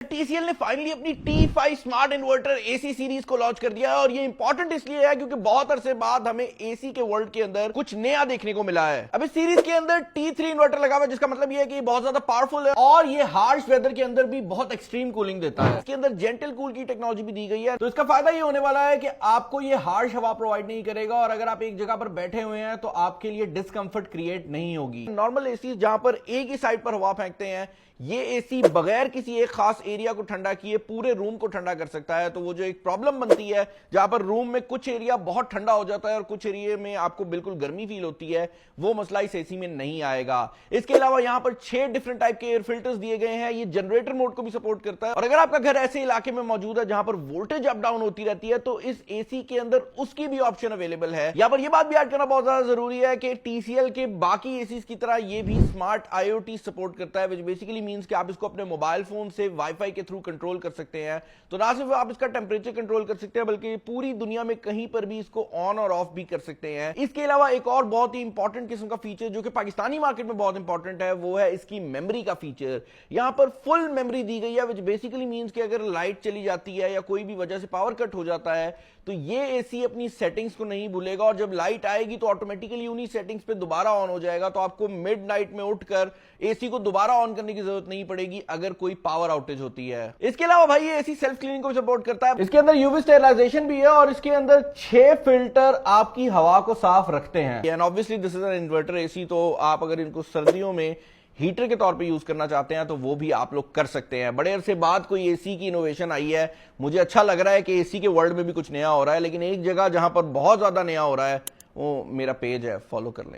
TCL ने finally अपनी T5 smart inverter AC series को लॉन्च कर दिया है और ये इंपॉर्टेंट इसलिए है क्योंकि बहुत अरसे बाद हमें एसी के वर्ल्ड के अंदर कुछ नया देखने को मिला है। अब इस सीरीज के अंदर T3 इन्वर्टर लगा हुआ है, जिसका मतलब ये है कि बहुत ज्यादा पावरफुल है और ये हार्श वेदर के अंदर भी बहुत एक्सट्रीम कूलिंग देता है। इसके अंदर जेंटल कूल की टेक्नोलॉजी भी दी गई है, तो इसका फायदा ये होने वाला है कि आपको ये हार्श हवा प्रोवाइड नहीं करेगा और अगर आप एक जगह पर बैठे हुए हैं तो आपके लिए डिस्कंफर्ट क्रिएट नहीं होगी। नॉर्मल एसी जहां पर एक ही साइड पर हवा फेंकते हैं, ये एसी बगैर किसी एक खास एरिया को ठंडा किए पूरे रूम को ठंडा कर सकता है। तो वो जो एक प्रॉब्लम बनती है जहां पर रूम में कुछ एरिया बहुत ठंडा हो जाता है और कुछ एरिया में आपको बिल्कुल गर्मी फील होती है, वो मसला इस एसी में नहीं आएगा। इसके अलावा यहां पर 6 डिफरेंट टाइप के एयर फिल्टर्स दिए गए हैं। ये जनरेटर मोड को भी सपोर्ट करता है और अगर आपका घर ऐसे इलाके में मौजूद है जहां पर वोल्टेज अप डाउन होती रहती है तो इस एसी के अंदर उसकी भी ऑप्शन अवेलेबल है। यहां पर यह बात भी ऐड करना बहुत ज्यादा जरूरी है कि TCL के बाकी एसीज की तरह ये भी स्मार्ट IoT सपोर्ट करता है, विच बेसिकली मींस कि आप इसको अपने मोबाइल फोन से वाईफाई के थ्रू कंट्रोल कर सकते हैं। तो ना सिर्फ आप इसका टेंपरेचर कंट्रोल कर सकते हैं बल्कि पूरी दुनिया में कहीं पर भी इसको ऑन और ऑफ भी कर सकते हैं। इसके अलावा एक और बहुत ही इंपॉर्टेंट किस्म का फीचर जो कि पाकिस्तानी मार्केट में बहुत इंपॉर्टेंट है, वो है इसकी मेमोरी का फीचर। यहां पर फुल मेमोरी दी गई है, विच बेसिकली मींस कि अगर लाइट चली जाती है या कोई भी वजह से पावर कट हो जाता है तो ये एसी अपनी सेटिंग्स को नहीं भूलेगा और जब लाइट आएगी तो ऑटोमेटिकली उन्हीं सेटिंग्स पे दोबारा ऑन हो जाएगा। तो आपको मिडनाइट में उठकर एसी को दोबारा ऑन करने की जरूरत नहीं पड़ेगी अगर कोई पावर आउटेज होती है। इसके अलावा भाई ये एसी सेल्फ क्लीनिंग को सपोर्ट करता है। इसके अंदर यूवी स्टेरिलाइजेशन भी है और इसके अंदर 6 फिल्टर आपकी हवा को साफ रखते हैं। And obviously this is an inverter AC, तो आप अगर इनको सर्दियों में हीटर के तौर पे यूज करना चाहते हैं तो वो भी आप लोग कर सकते हैं। बड़े अरसे बाद कोई एसी की इनोवेशन आई है, मुझे अच्छा लग रहा है कि एसी के वर्ल्ड में भी कुछ नया हो रहा है। लेकिन एक जगह जहां पर बहुत ज्यादा नया हो रहा है वो मेरा पेज है, फॉलो कर लें।